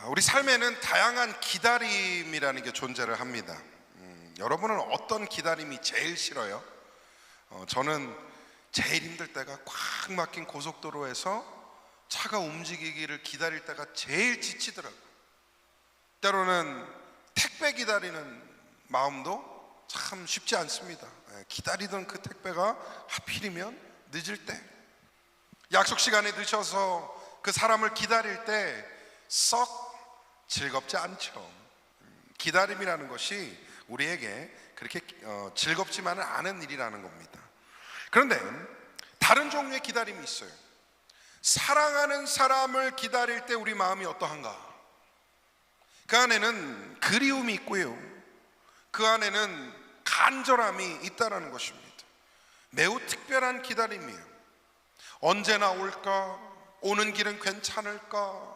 우리 삶에는 다양한 기다림이라는 게 존재를 합니다. 여러분은 어떤 기다림이 제일 싫어요? 저는 제일 힘들 때가 꽉 막힌 고속도로에서 차가 움직이기를 기다릴 때가 제일 지치더라고요. 때로는 택배 기다리는 마음도 참 쉽지 않습니다. 기다리던 그 택배가 하필이면 늦을 때, 약속 시간에 늦어서 그 사람을 기다릴 때 썩 즐겁지 않죠. 기다림이라는 것이 우리에게 그렇게 즐겁지만은 않은 일이라는 겁니다. 그런데 다른 종류의 기다림이 있어요. 사랑하는 사람을 기다릴 때 우리 마음이 어떠한가? 그 안에는 그리움이 있고요, 그 안에는 간절함이 있다라는 것입니다. 매우 특별한 기다림이에요. 언제나 올까? 오는 길은 괜찮을까?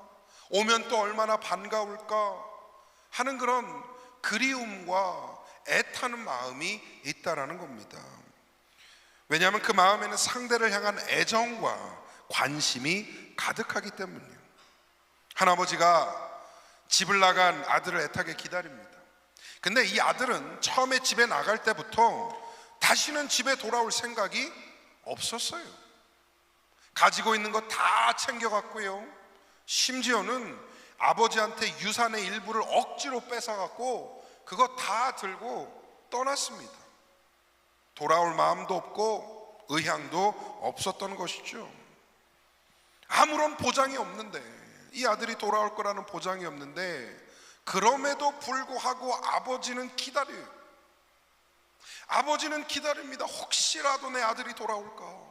오면 또 얼마나 반가울까? 하는 그런 그리움과 애타는 마음이 있다라는 겁니다. 왜냐하면 그 마음에는 상대를 향한 애정과 관심이 가득하기 때문이에요. 할아버지가 집을 나간 아들을 애타게 기다립니다. 근데 이 아들은 처음에 집에 나갈 때부터 다시는 집에 돌아올 생각이 없었어요. 가지고 있는 거 다 챙겨갔고요, 심지어는 아버지한테 유산의 일부를 억지로 뺏어갖고 그거 다 들고 떠났습니다. 돌아올 마음도 없고 의향도 없었던 것이죠. 아무런 보장이 없는데, 이 아들이 돌아올 거라는 보장이 없는데, 그럼에도 불구하고 아버지는 기다려요. 아버지는 기다립니다. 혹시라도 내 아들이 돌아올까?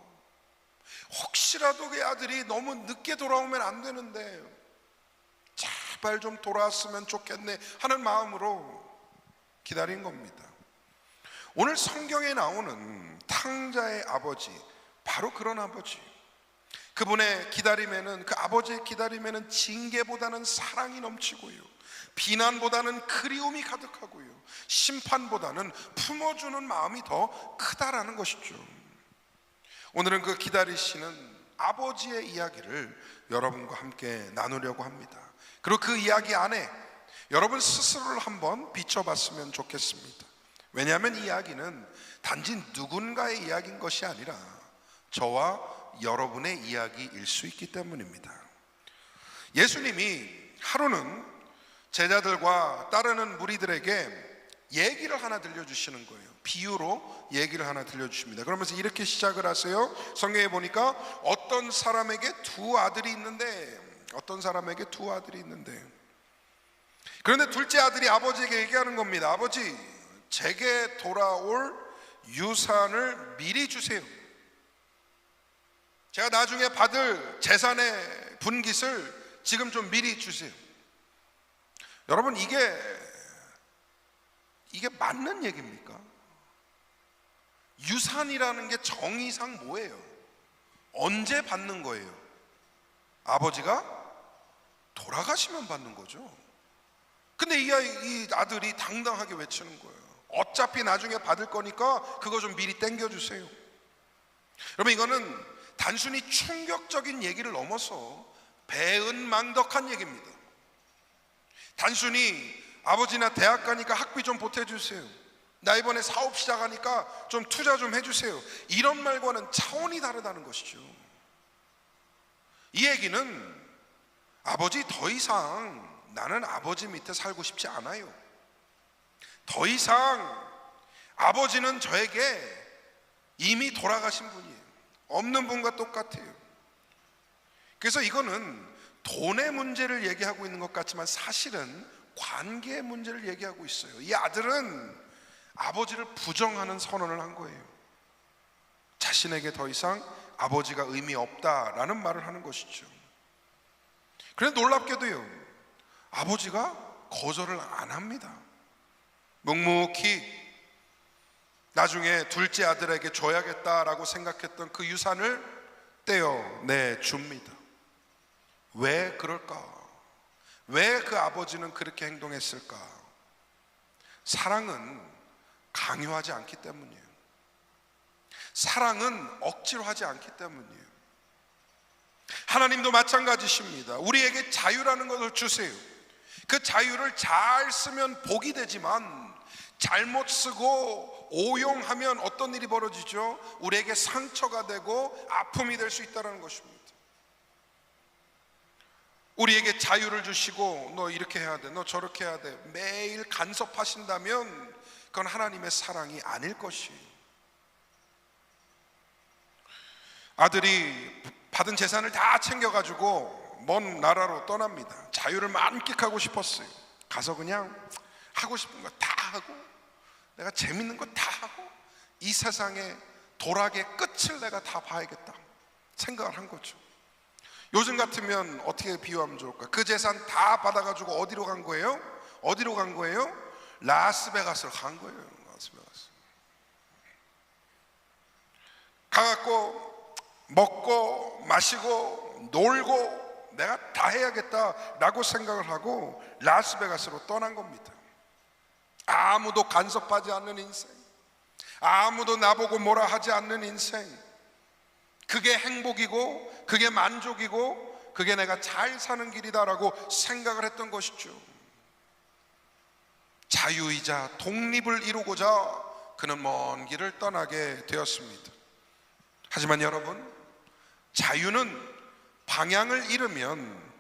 혹시라도 그 아들이 너무 늦게 돌아오면 안 되는데 제발 좀 돌아왔으면 좋겠네 하는 마음으로 기다린 겁니다. 오늘 성경에 나오는 탕자의 아버지, 바로 그런 아버지. 그분의 기다림에는, 그 아버지의 기다림에는 징계보다는 사랑이 넘치고요, 비난보다는 그리움이 가득하고요, 심판보다는 품어주는 마음이 더 크다라는 것이죠. 오늘은 그 기다리시는 아버지의 이야기를 여러분과 함께 나누려고 합니다. 그리고 그 이야기 안에 여러분 스스로를 한번 비춰봤으면 좋겠습니다. 왜냐하면 이 이야기는 단지 누군가의 이야기인 것이 아니라 저와 여러분의 이야기일 수 있기 때문입니다. 예수님이 하루는 제자들과 따르는 무리들에게 얘기를 하나 들려주시는 거예요. 비유로 얘기를 하나 들려주십니다. 그러면서 이렇게 시작을 하세요. 성경에 보니까 어떤 사람에게 두 아들이 있는데, 그런데 둘째 아들이 아버지에게 얘기하는 겁니다. 아버지, 제게 돌아올 유산을 미리 주세요. 제가 나중에 받을 재산의 분깃을 지금 좀 미리 주세요. 여러분, 이게 맞는 얘기입니까? 유산이라는 게 정의상 뭐예요? 언제 받는 거예요? 아버지가 돌아가시면 받는 거죠. 근데 이 아들이 당당하게 외치는 거예요. 어차피 나중에 받을 거니까 그거 좀 미리 땡겨주세요. 여러분, 이거는 단순히 충격적인 얘기를 넘어서 배은망덕한 얘기입니다. 단순히 아버지나 대학 가니까 학비 좀 보태주세요, 나 이번에 사업 시작하니까 좀 투자 좀 해주세요, 이런 말과는 차원이 다르다는 것이죠. 이 얘기는 아버지, 더 이상 나는 아버지 밑에 살고 싶지 않아요. 더 이상 아버지는 저에게 이미 돌아가신 분이에요. 없는 분과 똑같아요. 그래서 이거는 돈의 문제를 얘기하고 있는 것 같지만 사실은 관계의 문제를 얘기하고 있어요. 이 아들은 아버지를 부정하는 선언을 한 거예요. 자신에게 더 이상 아버지가 의미 없다라는 말을 하는 것이죠. 그런데 놀랍게도요, 아버지가 거절을 안 합니다. 묵묵히 나중에 둘째 아들에게 줘야겠다라고 생각했던 그 유산을 떼어내 줍니다. 왜 그럴까? 왜 그 아버지는 그렇게 행동했을까? 사랑은 강요하지 않기 때문이에요. 사랑은 억지로 하지 않기 때문이에요. 하나님도 마찬가지십니다. 우리에게 자유라는 것을 주세요. 그 자유를 잘 쓰면 복이 되지만 잘못 쓰고 오용하면 어떤 일이 벌어지죠? 우리에게 상처가 되고 아픔이 될 수 있다는 것입니다. 우리에게 자유를 주시고 너 이렇게 해야 돼, 너 저렇게 해야 돼 매일 간섭하신다면 그건 하나님의 사랑이 아닐 것이에요. 아들이 받은 재산을 다 챙겨가지고 먼 나라로 떠납니다. 자유를 만끽하고 싶었어요. 가서 그냥 하고 싶은 거 다 하고 내가 재밌는 거 다 하고 이 세상의 도락의 끝을 내가 다 봐야겠다 생각을 한 거죠. 요즘 같으면 어떻게 비유하면 좋을까? 그 재산 다 받아가지고 어디로 간 거예요? 어디로 간 거예요? 라스베가스로 간 거예요. 라스베가스 가갖고 먹고 마시고 놀고 내가 다 해야겠다라고 생각을 하고 라스베가스로 떠난 겁니다. 아무도 간섭하지 않는 인생, 아무도 나보고 뭐라 하지 않는 인생, 그게 행복이고 그게 만족이고 그게 내가 잘 사는 길이다라고 생각을 했던 것이죠. 자유이자 독립을 이루고자 그는 먼 길을 떠나게 되었습니다. 하지만 여러분, 자유는 방향을 잃으면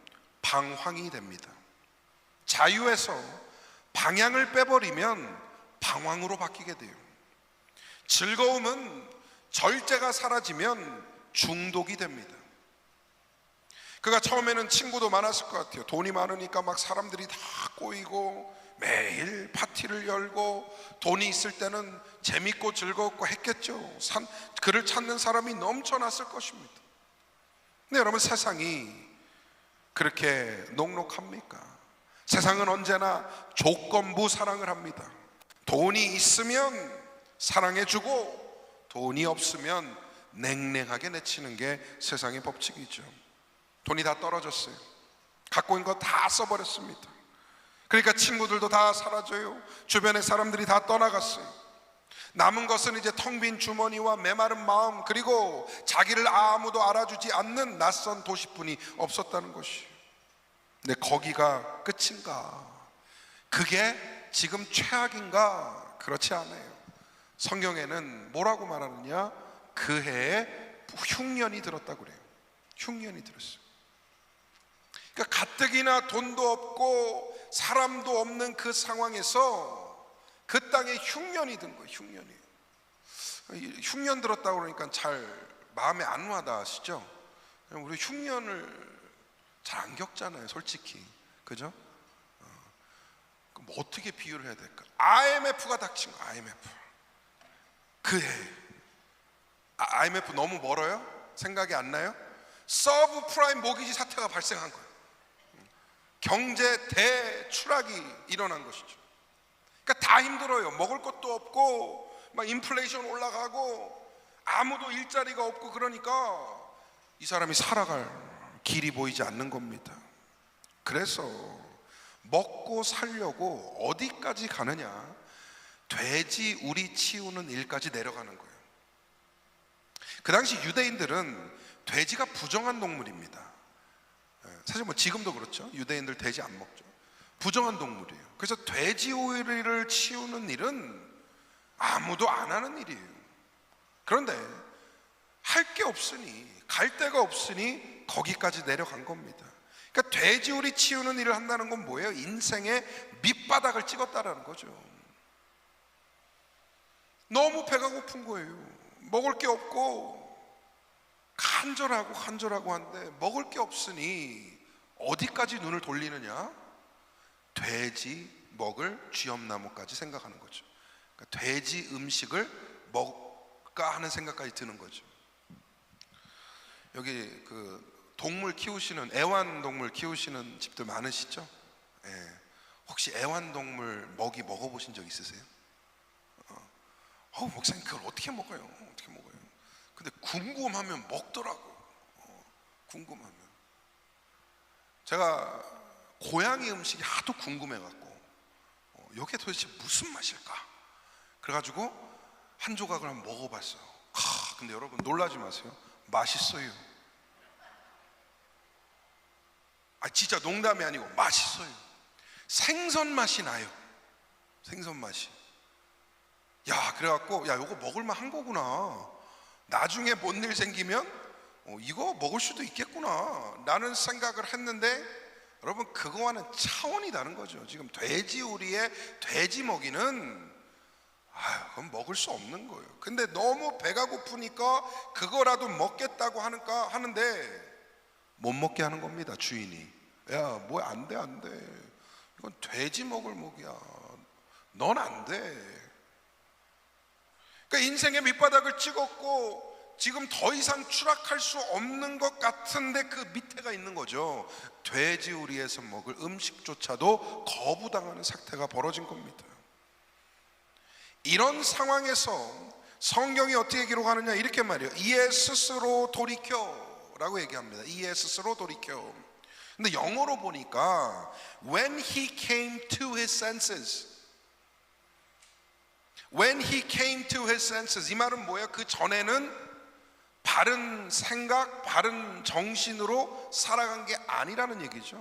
방황이 됩니다. 자유에서 방향을 빼버리면 방황으로 바뀌게 돼요. 즐거움은 절제가 사라지면 중독이 됩니다. 그가 처음에는 친구도 많았을 것 같아요. 돈이 많으니까 막 사람들이 다 꼬이고 매일 파티를 열고 돈이 있을 때는 재밌고 즐겁고 했겠죠. 그를 찾는 사람이 넘쳐났을 것입니다. 근데 여러분, 세상이 그렇게 녹록합니까? 세상은 언제나 조건부 사랑을 합니다. 돈이 있으면 사랑해주고 돈이 없으면 냉랭하게 내치는 게 세상의 법칙이죠. 돈이 다 떨어졌어요. 갖고 있는 거 다 써버렸습니다. 그러니까 친구들도 다 사라져요. 주변의 사람들이 다 떠나갔어요. 남은 것은 이제 텅 빈 주머니와 메마른 마음, 그리고 자기를 아무도 알아주지 않는 낯선 도시뿐이 없었다는 것이에요. 근데 거기가 끝인가? 그게 지금 최악인가? 그렇지 않아요. 성경에는 뭐라고 말하느냐? 그 해에 흉년이 들었다고 그래요. 흉년이 들었어요. 그러니까 가뜩이나 돈도 없고 사람도 없는 그 상황에서 그 땅에 흉년이 든 거예요. 흉년 들었다고 그러니까 잘 마음에 안 와닿으시죠? 우리 흉년을 잘 안 겪잖아요, 솔직히. 그죠? 그럼 어떻게 비유를 해야 될까? IMF가 닥친 거, IMF. 그 해. IMF 너무 멀어요? 생각이 안 나요? 서브 프라임 모기지 사태가 발생한 거예요. 경제 대추락이 일어난 것이죠. 그러니까 다 힘들어요. 먹을 것도 없고 막 인플레이션 올라가고 아무도 일자리가 없고, 그러니까 이 사람이 살아갈 길이 보이지 않는 겁니다. 그래서 먹고 살려고 어디까지 가느냐? 돼지 우리 치우는 일까지 내려가는 거예요. 그 당시 유대인들은 돼지가 부정한 동물입니다. 사실 뭐 지금도 그렇죠. 유대인들 돼지 안 먹죠. 부정한 동물이에요. 그래서 돼지 우리를 치우는 일은 아무도 안 하는 일이에요. 그런데 할 게 없으니, 갈 데가 없으니 거기까지 내려간 겁니다. 그러니까 돼지우리 치우는 일을 한다는 건 뭐예요? 인생의 밑바닥을 찍었다라는 거죠. 너무 배가 고픈 거예요. 먹을 게 없고 간절하고 한데 먹을 게 없으니 어디까지 눈을 돌리느냐? 돼지 먹을 쥐엄나무까지 생각하는 거죠. 그러니까 돼지 음식을 먹을까 하는 생각까지 드는 거죠. 여기 그 동물 키우시는, 애완동물 키우시는 집들 많으시죠? 예. 혹시 애완동물 먹이 먹어보신 적 있으세요? 목사님 그걸 어떻게 먹어요? 근데 궁금하면 먹더라고. 궁금하면. 제가 고양이 음식이 하도 궁금해갖고 이게 도대체 무슨 맛일까? 그래가지고 한 조각을 한번 먹어봤어요. 근데 여러분 놀라지 마세요. 맛있어요. 진짜 농담이 아니고 맛있어요. 생선 맛이 나요. 생선 맛이. 야, 그래갖고 야, 요거 먹을만 한 거구나. 나중에 뭔 일 생기면 이거 먹을 수도 있겠구나 라는 생각을 했는데, 여러분 그거와는 차원이 다른 거죠. 지금 돼지우리의 돼지 먹이는 그건 먹을 수 없는 거예요. 근데 너무 배가 고프니까 그거라도 먹겠다고 하는데 못 먹게 하는 겁니다. 주인이. 야, 뭐 안 돼, 안 돼. 이건 돼지 먹을 먹이야. 넌 안 돼. 그러니까 인생의 밑바닥을 찍었고 지금 더 이상 추락할 수 없는 것 같은데 그 밑에가 있는 거죠. 돼지우리에서 먹을 음식조차도 거부당하는 사태가 벌어진 겁니다. 이런 상황에서 성경이 어떻게 기록하느냐, 이렇게 말해요. 이에 스스로 돌이켜 라고 얘기합니다. 이에 스스로 돌이켜. 근데 영어로 보니까 when he came to his senses, when he came to his senses, 이 말은 뭐예요? 그 전에는 바른 생각, 바른 정신으로 살아간 게 아니라는 얘기죠.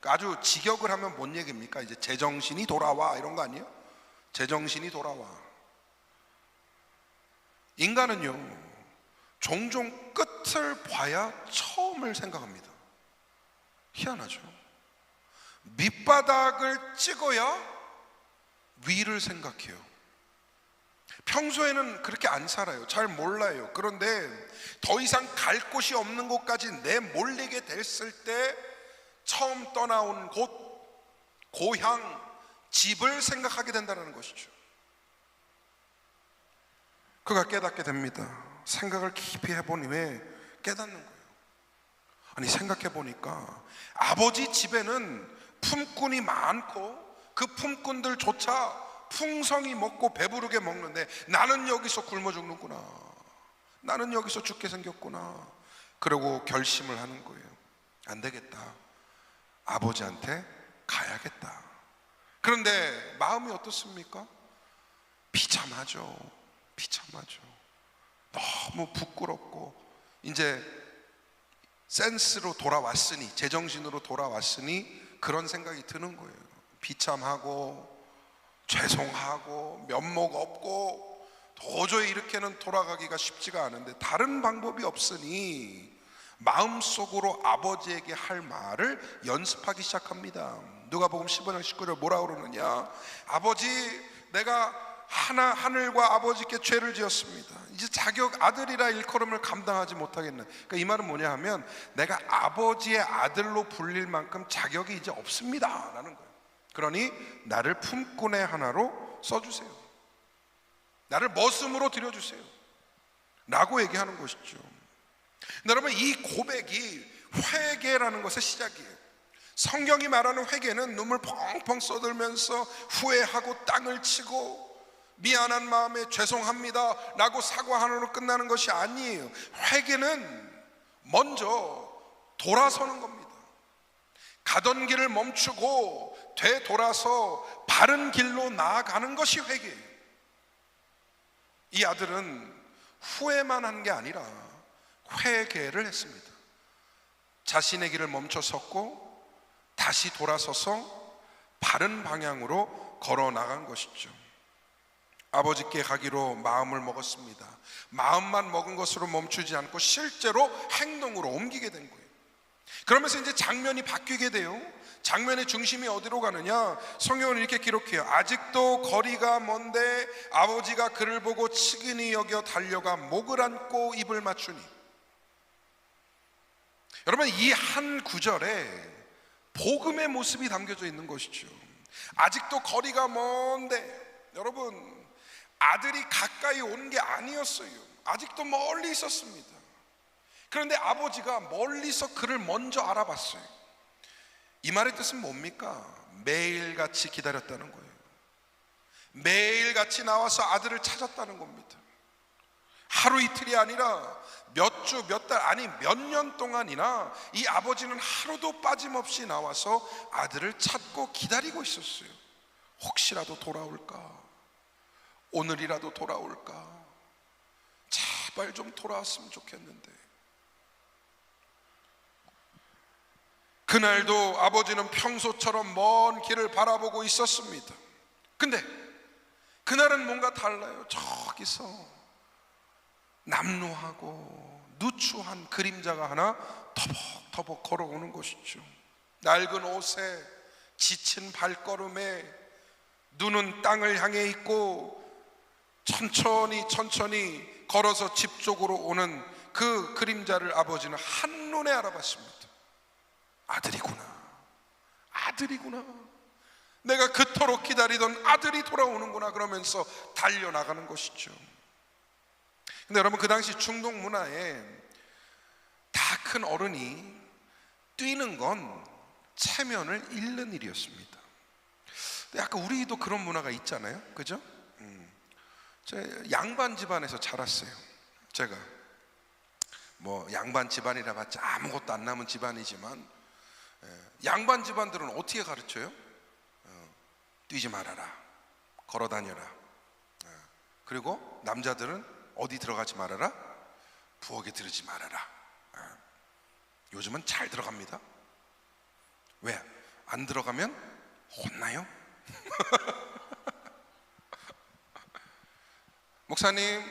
그러니까 아주 직역을 하면 뭔 얘기입니까? 이제 제정신이 돌아와 이런 거 아니에요? 제정신이 돌아와. 인간은요, 종종 끝을 봐야 처음을 생각합니다. 희한하죠. 밑바닥을 찍어야 위를 생각해요. 평소에는 그렇게 안 살아요. 잘 몰라요. 그런데 더 이상 갈 곳이 없는 곳까지 내몰리게 됐을 때 처음 떠나온 곳, 고향, 집을 생각하게 된다는 것이죠. 그가 깨닫게 됩니다. 생각을 깊이 해보니 왜 깨닫는 거예요? 아니, 생각해보니까 아버지 집에는 품꾼이 많고 그 품꾼들조차 풍성히 먹고 배부르게 먹는데 나는 여기서 굶어 죽는구나. 나는 여기서 죽게 생겼구나. 그러고 결심을 하는 거예요. 안 되겠다. 아버지한테 가야겠다. 그런데 마음이 어떻습니까? 비참하죠. 비참하죠. 너무 부끄럽고 이제 센스로 돌아왔으니, 제정신으로 돌아왔으니 그런 생각이 드는 거예요. 비참하고 죄송하고 면목 없고 도저히 이렇게는 돌아가기가 쉽지가 않은데 다른 방법이 없으니 마음속으로 아버지에게 할 말을 연습하기 시작합니다. 누가복음 15장 19절 뭐라 그러느냐? 아버지, 내가 하늘과 아버지께 죄를 지었습니다. 이제 자격 아들이라 일컬음을 감당하지 못하겠네. 그러니까 이 말은 뭐냐 하면 내가 아버지의 아들로 불릴 만큼 자격이 이제 없습니다 라는 거예요. 그러니 나를 품꾼의 하나로 써주세요. 나를 머슴으로 들여주세요 라고 얘기하는 것이죠. 여러분, 이 고백이 회개라는 것의 시작이에요. 성경이 말하는 회개는 눈물 펑펑 쏟으면서 후회하고 땅을 치고 미안한 마음에 죄송합니다 라고 사과하는 끝나는 것이 아니에요. 회개는 먼저 돌아서는 겁니다. 가던 길을 멈추고 되돌아서 바른 길로 나아가는 것이 회개예요. 이 아들은 후회만 한 게 아니라 회개를 했습니다. 자신의 길을 멈춰 섰고 다시 돌아서서 바른 방향으로 걸어 나간 것이죠. 아버지께 가기로 마음을 먹었습니다. 마음만 먹은 것으로 멈추지 않고 실제로 행동으로 옮기게 된 거예요. 그러면서 이제 장면이 바뀌게 돼요. 장면의 중심이 어디로 가느냐? 성경은 이렇게 기록해요. 아직도 거리가 먼데 아버지가 그를 보고 측은히 여겨 달려가 목을 안고 입을 맞추니. 여러분, 이 한 구절에 복음의 모습이 담겨져 있는 것이죠. 아직도 거리가 먼데, 여러분, 아들이 가까이 온 게 아니었어요. 아직도 멀리 있었습니다. 그런데 아버지가 멀리서 그를 먼저 알아봤어요. 이 말의 뜻은 뭡니까? 매일같이 기다렸다는 거예요. 매일같이 나와서 아들을 찾았다는 겁니다. 하루 이틀이 아니라 몇 주, 몇 달, 아니 몇 년 동안이나 이 아버지는 하루도 빠짐없이 나와서 아들을 찾고 기다리고 있었어요. 혹시라도 돌아올까? 오늘이라도 돌아올까? 제발 좀 돌아왔으면 좋겠는데. 그날도 아버지는 평소처럼 먼 길을 바라보고 있었습니다. 근데 그날은 뭔가 달라요. 저기서 남루하고 누추한 그림자가 하나 터벅터벅 걸어오는 것이죠. 낡은 옷에 지친 발걸음에 눈은 땅을 향해 있고 천천히 걸어서 집 쪽으로 오는 그 그림자를 아버지는 한눈에 알아봤습니다. 아들이구나. 내가 그토록 기다리던 아들이 돌아오는구나 그러면서 달려나가는 것이죠. 근데 여러분, 그 당시 중동 문화에 다 큰 어른이 뛰는 건 체면을 잃는 일이었습니다. 근데 약간 우리도 그런 문화가 있잖아요, 그죠? 제가 양반 집안에서 자랐어요. 제가 뭐 양반 집안이라 봤자 아무것도 안 남은 집안이지만, 양반 집안들은 어떻게 가르쳐요? 뛰지 말아라, 걸어다녀라. 그리고 남자들은 어디 들어가지 말아라? 부엌에 들어지 말아라. 요즘은 잘 들어갑니다. 왜? 안 들어가면 혼나요? 목사님,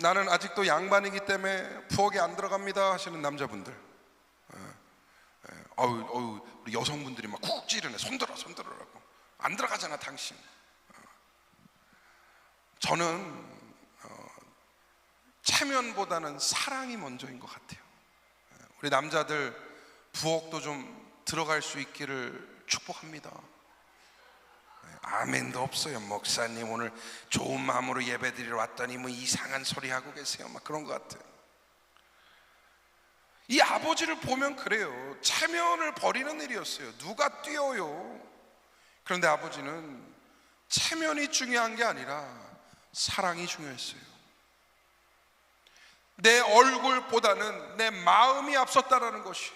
나는 아직도 양반이기 때문에 부엌에 안 들어갑니다 하시는 남자분들, 우리 여성분들이 막 쿡 찌르네. 손들어라고. 안 들어가잖아 당신. 저는 체면보다는 사랑이 먼저인 것 같아요. 우리 남자들 부엌도 좀 들어갈 수 있기를 축복합니다. 아멘도 없어요. 목사님 오늘 좋은 마음으로 예배드리러 왔더니 뭐 이상한 소리 하고 계세요, 막 그런 것 같아요. 이 아버지를 보면 그래요. 체면을 버리는 일이었어요. 누가 뛰어요. 그런데 아버지는 체면이 중요한 게 아니라 사랑이 중요했어요. 내 얼굴보다는 내 마음이 앞섰다라는 것이,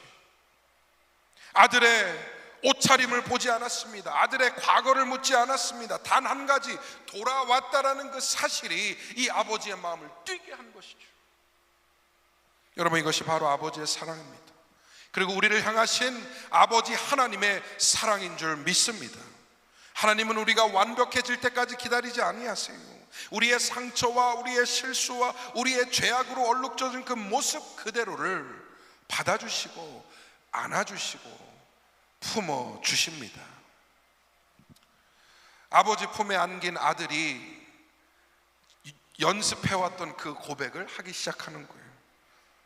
아들의 옷차림을 보지 않았습니다. 아들의 과거를 묻지 않았습니다. 단 한 가지, 돌아왔다라는 그 사실이 이 아버지의 마음을 뛰게 한 것이죠. 여러분, 이것이 바로 아버지의 사랑입니다. 그리고 우리를 향하신 아버지 하나님의 사랑인 줄 믿습니다. 하나님은 우리가 완벽해질 때까지 기다리지 아니하세요. 우리의 상처와 우리의 실수와 우리의 죄악으로 얼룩져진 그 모습 그대로를 받아주시고 안아주시고 품어주십니다. 아버지 품에 안긴 아들이 연습해왔던 그 고백을 하기 시작하는 거예요.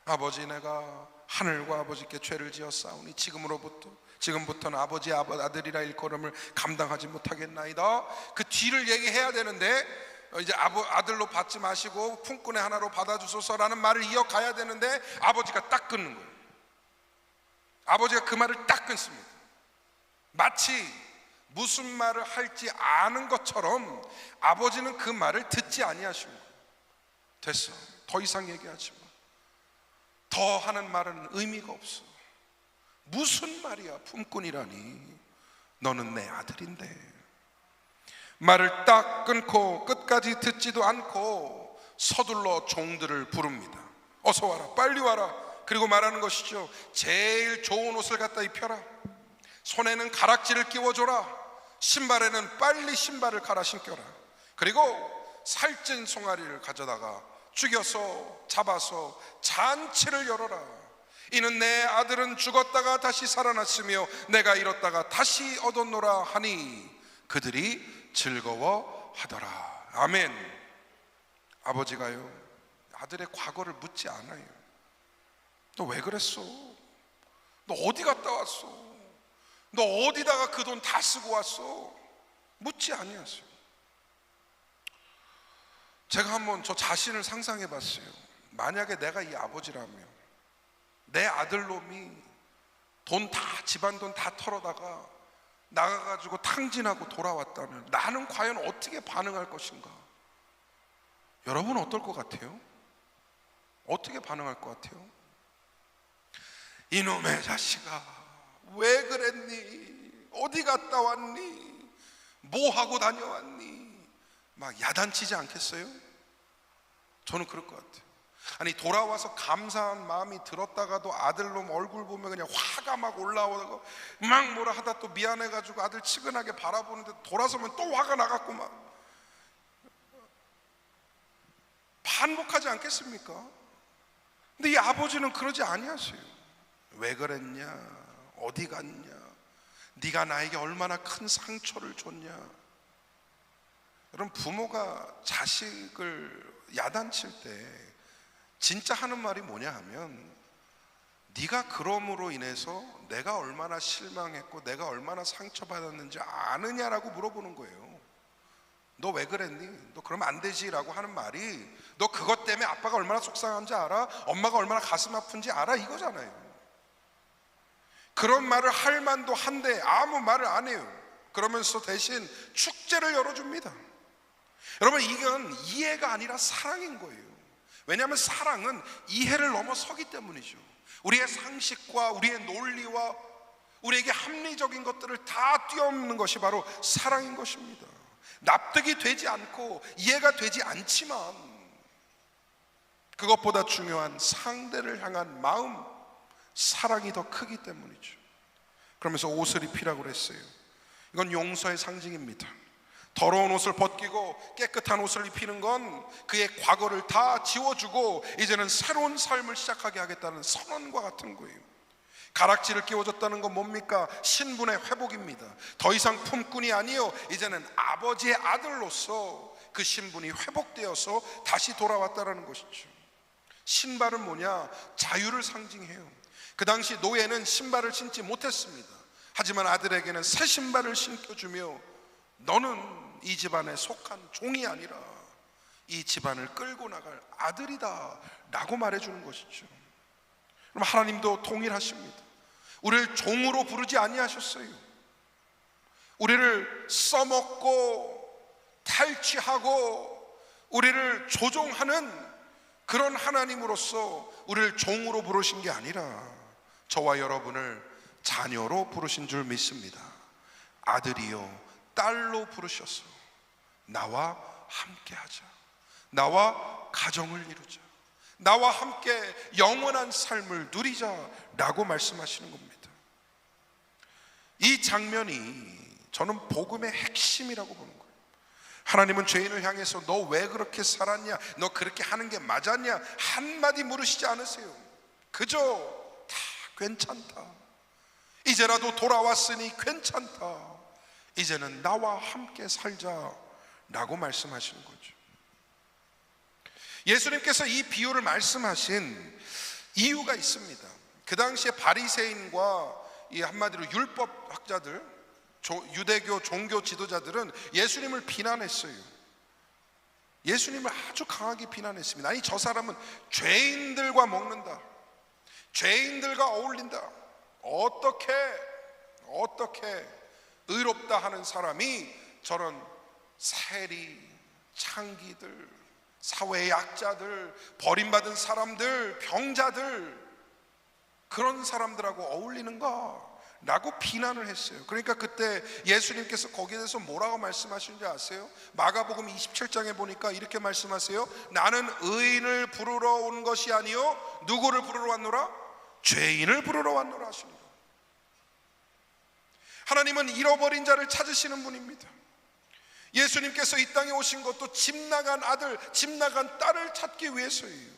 아버지, 내가 하늘과 아버지께 죄를 지었사오니 지금부터는 아버지 아들이라 일컬음을 감당하지 못하겠나이다. 그 뒤를 얘기해야 되는데 이제 아들로 받지 마시고 품꾼의 하나로 받아주소서라는 말을 이어가야 되는데 아버지가 딱 끊는 거예요. 아버지가 그 말을 딱 끊습니다. 마치 무슨 말을 할지 아는 것처럼 아버지는 그 말을 듣지 아니하시고, 됐어, 더 이상 얘기하지 마. 더 하는 말은 의미가 없어. 무슨 말이야, 품꾼이라니. 너는 내 아들인데. 말을 딱 끊고 끝까지 듣지도 않고 서둘러 종들을 부릅니다. 어서 와라, 빨리 와라. 그리고 말하는 것이죠. 제일 좋은 옷을 갖다 입혀라. 손에는 가락지를 끼워줘라. 신발에는 빨리 신발을 갈아 신겨라. 그리고 살찐 송아리를 가져다가 죽여서 잡아서 잔치를 열어라. 이는 내 아들은 죽었다가 다시 살아났으며 내가 잃었다가 다시 얻었노라 하니 그들이 즐거워하더라. 아멘. 아버지가요, 아들의 과거를 묻지 않아요. 너 왜 그랬어? 너 어디 갔다 왔어? 너 어디다가 그 돈 다 쓰고 왔어? 묻지 아니하세요. 제가 한번 저 자신을 상상해 봤어요. 만약에 내가 이 아버지라면 내 아들놈이 돈 다, 집안 돈 다 털어다가 나가가지고 탕진하고 돌아왔다면 나는 과연 어떻게 반응할 것인가? 여러분은 어떨 것 같아요? 어떻게 반응할 것 같아요? 이놈의 자식아, 왜 그랬니? 어디 갔다 왔니? 뭐 하고 다녀왔니? 막 야단치지 않겠어요? 저는 그럴 것 같아요. 아니 돌아와서 감사한 마음이 들었다가도 아들놈 얼굴 보면 그냥 화가 막 올라오고 막 뭐라 하다 또 미안해가지고 아들 측은하게 바라보는데 돌아서면 또 화가 나갖고 막 반복하지 않겠습니까? 근데 이 아버지는 그러지 아니하세요. 왜 그랬냐? 어디 갔냐? 네가 나에게 얼마나 큰 상처를 줬냐? 여러분, 부모가 자식을 야단칠 때 진짜 하는 말이 뭐냐 하면, 네가 그럼으로 인해서 내가 얼마나 실망했고 내가 얼마나 상처받았는지 아느냐라고 물어보는 거예요. 너 왜 그랬니? 너 그러면 안 되지 라고 하는 말이, 너 그것 때문에 아빠가 얼마나 속상한지 알아? 엄마가 얼마나 가슴 아픈지 알아? 이거잖아요. 그런 말을 할 만도 한데 아무 말을 안 해요. 그러면서 대신 축제를 열어줍니다. 여러분, 이건 이해가 아니라 사랑인 거예요. 왜냐하면 사랑은 이해를 넘어서기 때문이죠. 우리의 상식과 우리의 논리와 우리에게 합리적인 것들을 다 뛰어넘는 것이 바로 사랑인 것입니다. 납득이 되지 않고 이해가 되지 않지만 그것보다 중요한 상대를 향한 마음, 사랑이 더 크기 때문이죠. 그러면서 옷을 입히라고 그랬어요. 이건 용서의 상징입니다. 더러운 옷을 벗기고 깨끗한 옷을 입히는 건 그의 과거를 다 지워주고 이제는 새로운 삶을 시작하게 하겠다는 선언과 같은 거예요. 가락지를 끼워줬다는 건 뭡니까? 신분의 회복입니다. 더 이상 품꾼이 아니요, 이제는 아버지의 아들로서 그 신분이 회복되어서 다시 돌아왔다는 것이죠. 신발은 뭐냐? 자유를 상징해요. 그 당시 노예는 신발을 신지 못했습니다. 하지만 아들에게는 새 신발을 신겨주며 너는 이 집안에 속한 종이 아니라 이 집안을 끌고 나갈 아들이다 라고 말해주는 것이죠. 그럼 하나님도 동일하십니다. 우리를 종으로 부르지 아니하셨어요. 우리를 써먹고 탈취하고 우리를 조종하는 그런 하나님으로서 우리를 종으로 부르신 게 아니라 저와 여러분을 자녀로 부르신 줄 믿습니다. 아들이요 딸로 부르셔서 나와 함께 하자, 나와 가정을 이루자, 나와 함께 영원한 삶을 누리자 라고 말씀하시는 겁니다. 이 장면이 저는 복음의 핵심이라고 보는 거예요. 하나님은 죄인을 향해서 너 왜 그렇게 살았냐, 너 그렇게 하는 게 맞았냐 한마디 물으시지 않으세요. 그저 다 괜찮다, 이제라도 돌아왔으니 괜찮다, 이제는 나와 함께 살자 라고 말씀하시는 거죠. 예수님께서 이 비유를 말씀하신 이유가 있습니다. 그 당시에 바리새인과 이 한마디로 율법학자들, 유대교 종교 지도자들은 예수님을 비난했어요. 예수님을 아주 강하게 비난했습니다. 아니 저 사람은 죄인들과 먹는다, 죄인들과 어울린다, 어떻게 의롭다 하는 사람이 저런 세리, 창기들, 사회의 약자들, 버림받은 사람들, 병자들, 그런 사람들하고 어울리는가? 라고 비난을 했어요. 그러니까 그때 예수님께서 거기에 대해서 뭐라고 말씀하시는지 아세요? 마가복음 27장에 보니까 이렇게 말씀하세요. 나는 의인을 부르러 온 것이 아니요 누구를 부르러 왔노라? 죄인을 부르러 왔노라 하시니라. 하나님은 잃어버린 자를 찾으시는 분입니다. 예수님께서 이 땅에 오신 것도 집 나간 아들, 집 나간 딸을 찾기 위해서예요.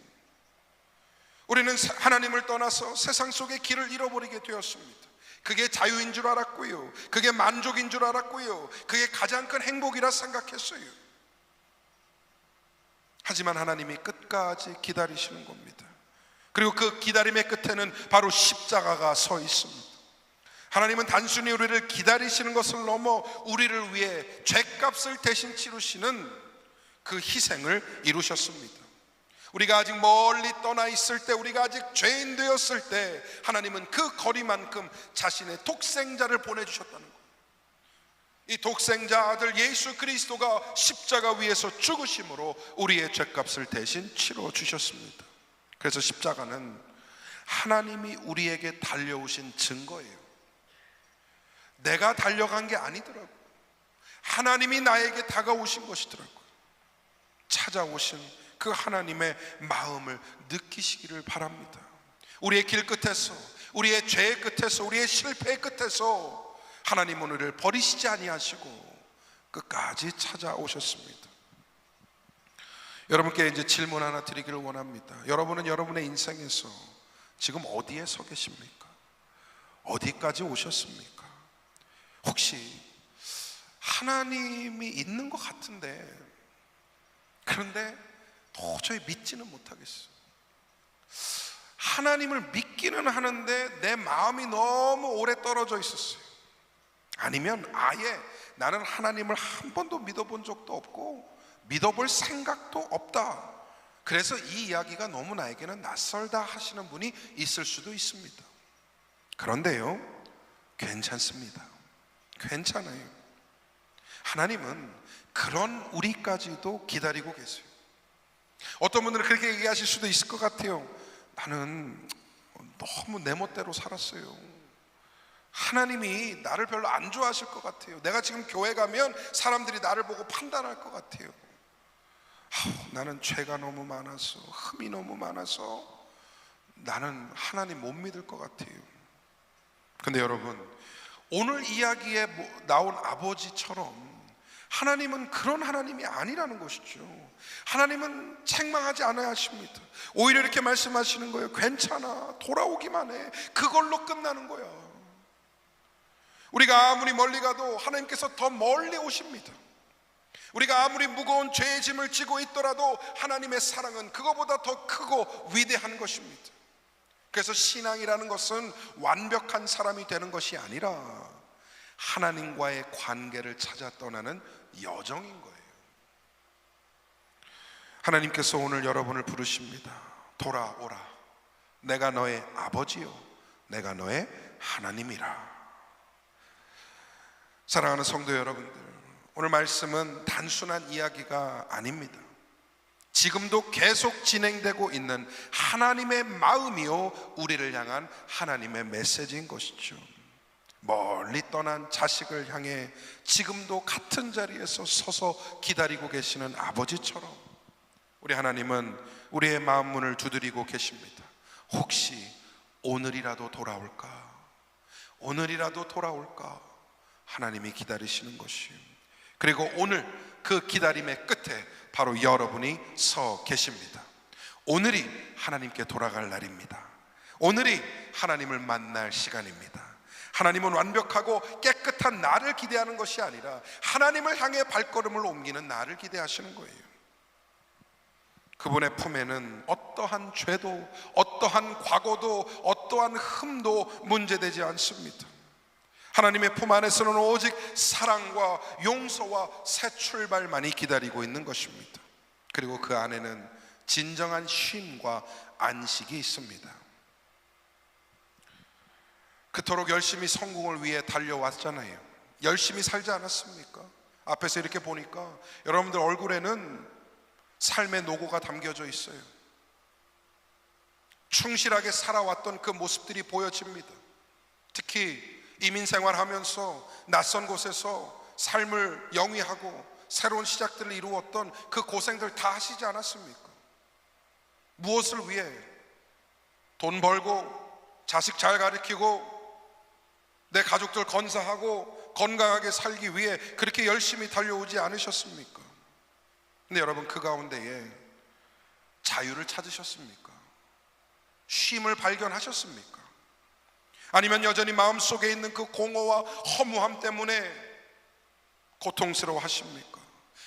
우리는 하나님을 떠나서 세상 속의 길을 잃어버리게 되었습니다. 그게 자유인 줄 알았고요, 그게 만족인 줄 알았고요, 그게 가장 큰 행복이라 생각했어요. 하지만 하나님이 끝까지 기다리시는 겁니다. 그리고 그 기다림의 끝에는 바로 십자가가 서 있습니다. 하나님은 단순히 우리를 기다리시는 것을 넘어 우리를 위해 죄값을 대신 치르시는 그 희생을 이루셨습니다. 우리가 아직 멀리 떠나 있을 때, 우리가 아직 죄인 되었을 때 하나님은 그 거리만큼 자신의 독생자를 보내주셨다는 거예요. 이 독생자 아들 예수 그리스도가 십자가 위에서 죽으심으로 우리의 죄값을 대신 치러주셨습니다. 그래서 십자가는 하나님이 우리에게 달려오신 증거예요. 내가 달려간 게 아니더라고요. 하나님이 나에게 다가오신 것이더라고요. 찾아오신 그 하나님의 마음을 느끼시기를 바랍니다. 우리의 길 끝에서, 우리의 죄의 끝에서, 우리의 실패의 끝에서 하나님은 우리를 버리시지 아니하시고 끝까지 찾아오셨습니다. 여러분께 이제 질문 하나 드리기를 원합니다. 여러분은 여러분의 인생에서 지금 어디에 서 계십니까? 어디까지 오셨습니까? 혹시 하나님이 있는 것 같은데, 그런데 도저히 믿지는 못하겠어요. 하나님을 믿기는 하는데 내 마음이 너무 오래 떨어져 있었어요. 아니면 아예 나는 하나님을 한 번도 믿어본 적도 없고 믿어볼 생각도 없다. 그래서 이 이야기가 너무 나에게는 낯설다 하시는 분이 있을 수도 있습니다. 그런데요, 괜찮습니다. 괜찮아요. 하나님은 그런 우리까지도 기다리고 계세요. 어떤 분들은 그렇게 얘기하실 수도 있을 것 같아요. 나는 너무 내 멋대로 살았어요. 하나님이 나를 별로 안 좋아하실 것 같아요. 내가 지금 교회 가면 사람들이 나를 보고 판단할 것 같아요. 나는 죄가 너무 많아서, 흠이 너무 많아서 나는 하나님 못 믿을 것 같아요. 근데 여러분, 오늘 이야기에 나온 아버지처럼 하나님은 그런 하나님이 아니라는 것이죠. 하나님은 책망하지 않아야 하십니다. 오히려 이렇게 말씀하시는 거예요. 괜찮아, 돌아오기만 해. 그걸로 끝나는 거야. 우리가 아무리 멀리 가도 하나님께서 더 멀리 오십니다. 우리가 아무리 무거운 죄의 짐을 지고 있더라도 하나님의 사랑은 그거보다 더 크고 위대한 것입니다. 그래서 신앙이라는 것은 완벽한 사람이 되는 것이 아니라 하나님과의 관계를 찾아 떠나는 여정인 거예요. 하나님께서 오늘 여러분을 부르십니다. 돌아오라. 내가 너의 아버지요, 내가 너의 하나님이라. 사랑하는 성도 여러분들, 오늘 말씀은 단순한 이야기가 아닙니다. 지금도 계속 진행되고 있는 하나님의 마음이요, 우리를 향한 하나님의 메시지인 것이죠. 멀리 떠난 자식을 향해 지금도 같은 자리에서 서서 기다리고 계시는 아버지처럼 우리 하나님은 우리의 마음 문을 두드리고 계십니다. 혹시 오늘이라도 돌아올까? 오늘이라도 돌아올까? 하나님이 기다리시는 것이요. 그리고 오늘 그 기다림의 끝에 바로 여러분이 서 계십니다. 오늘이 하나님께 돌아갈 날입니다. 오늘이 하나님을 만날 시간입니다. 하나님은 완벽하고 깨끗한 나를 기대하는 것이 아니라 하나님을 향해 발걸음을 옮기는 나를 기대하시는 거예요. 그분의 품에는 어떠한 죄도, 어떠한 과거도, 어떠한 흠도 문제되지 않습니다. 하나님의 품 안에서는 오직 사랑과 용서와 새 출발만이 기다리고 있는 것입니다. 그리고 그 안에는 진정한 쉼과 안식이 있습니다. 그토록 열심히 성공을 위해 달려왔잖아요. 열심히 살지 않았습니까? 앞에서 이렇게 보니까 여러분들 얼굴에는 삶의 노고가 담겨져 있어요. 충실하게 살아왔던 그 모습들이 보여집니다. 특히 이민 생활하면서 낯선 곳에서 삶을 영위하고 새로운 시작들을 이루었던 그 고생들 다 하시지 않았습니까? 무엇을 위해? 돈 벌고 자식 잘 가르치고 내 가족들 건사하고 건강하게 살기 위해 그렇게 열심히 달려오지 않으셨습니까? 근데 여러분, 그 가운데에 자유를 찾으셨습니까? 쉼을 발견하셨습니까? 아니면 여전히 마음속에 있는 그 공허와 허무함 때문에 고통스러워 하십니까?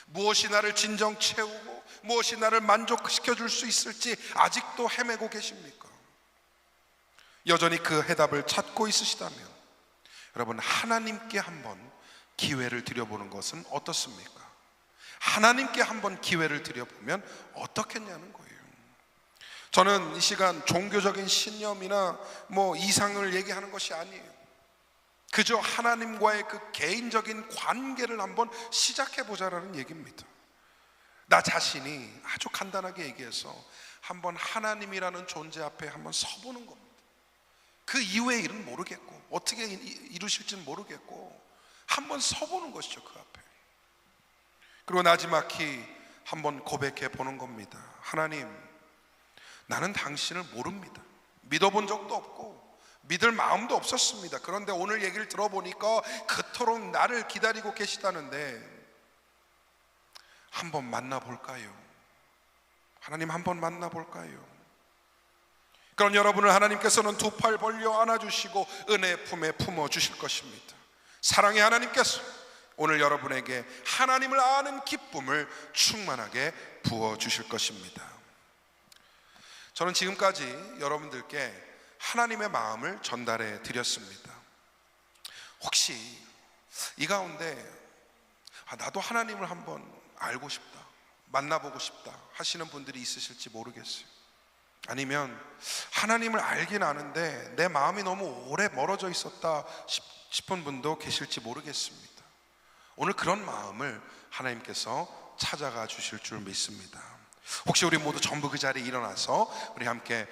무엇이 나를 진정 채우고 무엇이 나를 만족시켜 줄 수 있을지 아직도 헤매고 계십니까? 여전히 그 해답을 찾고 있으시다면 여러분, 하나님께 한번 기회를 드려보는 것은 어떻습니까? 하나님께 한번 기회를 드려보면 어떻겠냐는 거예요. 저는 이 시간 종교적인 신념이나 이상을 얘기하는 것이 아니에요. 그저 하나님과의 그 개인적인 관계를 한번 시작해보자라는 얘기입니다. 나 자신이 아주 간단하게 얘기해서 한번 하나님이라는 존재 앞에 한번 서보는 겁니다. 그 이후의 일은 모르겠고 어떻게 이루실지는 모르겠고 한번 서보는 것이죠, 그 앞에. 그리고 나지막히 한번 고백해 보는 겁니다. 하나님, 나는 당신을 모릅니다. 믿어본 적도 없고 믿을 마음도 없었습니다. 그런데 오늘 얘기를 들어보니까 그토록 나를 기다리고 계시다는데 한번 만나볼까요? 하나님, 한번 만나볼까요? 그럼 여러분을 하나님께서는 두 팔 벌려 안아주시고 은혜 품에 품어주실 것입니다. 사랑의 하나님께서 오늘 여러분에게 하나님을 아는 기쁨을 충만하게 부어주실 것입니다. 저는 지금까지 여러분들께 하나님의 마음을 전달해 드렸습니다. 혹시 이 가운데 나도 하나님을 한번 알고 싶다, 만나보고 싶다 하시는 분들이 있으실지 모르겠어요. 아니면 하나님을 알긴 아는데 내 마음이 너무 오래 멀어져 있었다 싶은 분도 계실지 모르겠습니다. 오늘 그런 마음을 하나님께서 찾아가 주실 줄 믿습니다. 혹시 우리 모두 전부 그 자리에 일어나서 우리 함께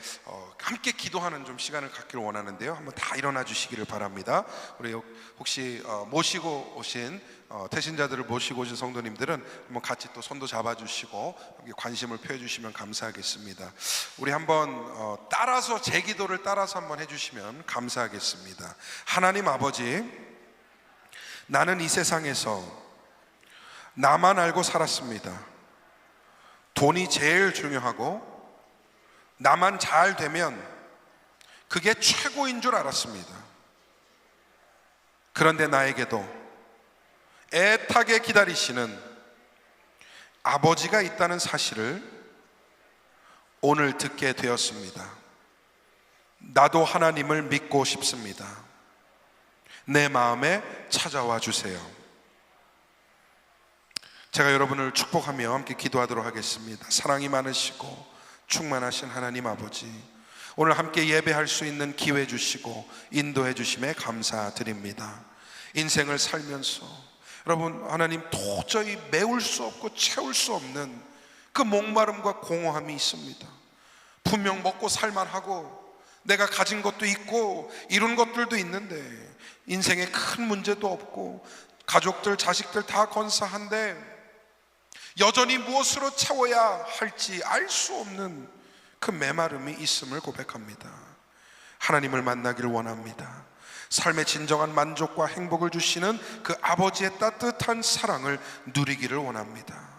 기도하는 좀 시간을 갖기를 원하는데요. 한번 다 일어나 주시기를 바랍니다. 우리 혹시 모시고 오신 태신자들을 모시고 오신 성도님들은 한번 같이 또 손도 잡아주시고 관심을 표해주시면 감사하겠습니다. 우리 한번 따라서 제 기도를 따라서 한번 해주시면 감사하겠습니다. 하나님 아버지, 나는 이 세상에서 나만 알고 살았습니다. 돈이 제일 중요하고 나만 잘 되면 그게 최고인 줄 알았습니다. 그런데 나에게도 애타게 기다리시는 아버지가 있다는 사실을 오늘 듣게 되었습니다. 나도 하나님을 믿고 싶습니다. 내 마음에 찾아와 주세요. 제가 여러분을 축복하며 함께 기도하도록 하겠습니다. 사랑이 많으시고 충만하신 하나님 아버지, 오늘 함께 예배할 수 있는 기회 주시고 인도해 주심에 감사드립니다. 인생을 살면서 여러분, 하나님 도저히 메울 수 없고 채울 수 없는 그 목마름과 공허함이 있습니다. 분명 먹고 살만하고 내가 가진 것도 있고 이룬 것들도 있는데 인생에 큰 문제도 없고 가족들, 자식들 다 건사한데 여전히 무엇으로 채워야 할지 알 수 없는 그 메마름이 있음을 고백합니다. 하나님을 만나기를 원합니다. 삶의 진정한 만족과 행복을 주시는 그 아버지의 따뜻한 사랑을 누리기를 원합니다.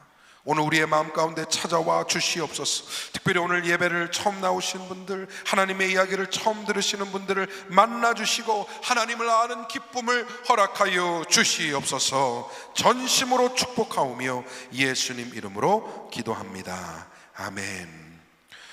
오늘 우리의 마음 가운데 찾아와 주시옵소서. 특별히 오늘 예배를 처음 나오신 분들, 하나님의 이야기를 처음 들으시는 분들을 만나 주시고 하나님을 아는 기쁨을 허락하여 주시옵소서. 전심으로 축복하오며 예수님 이름으로 기도합니다. 아멘.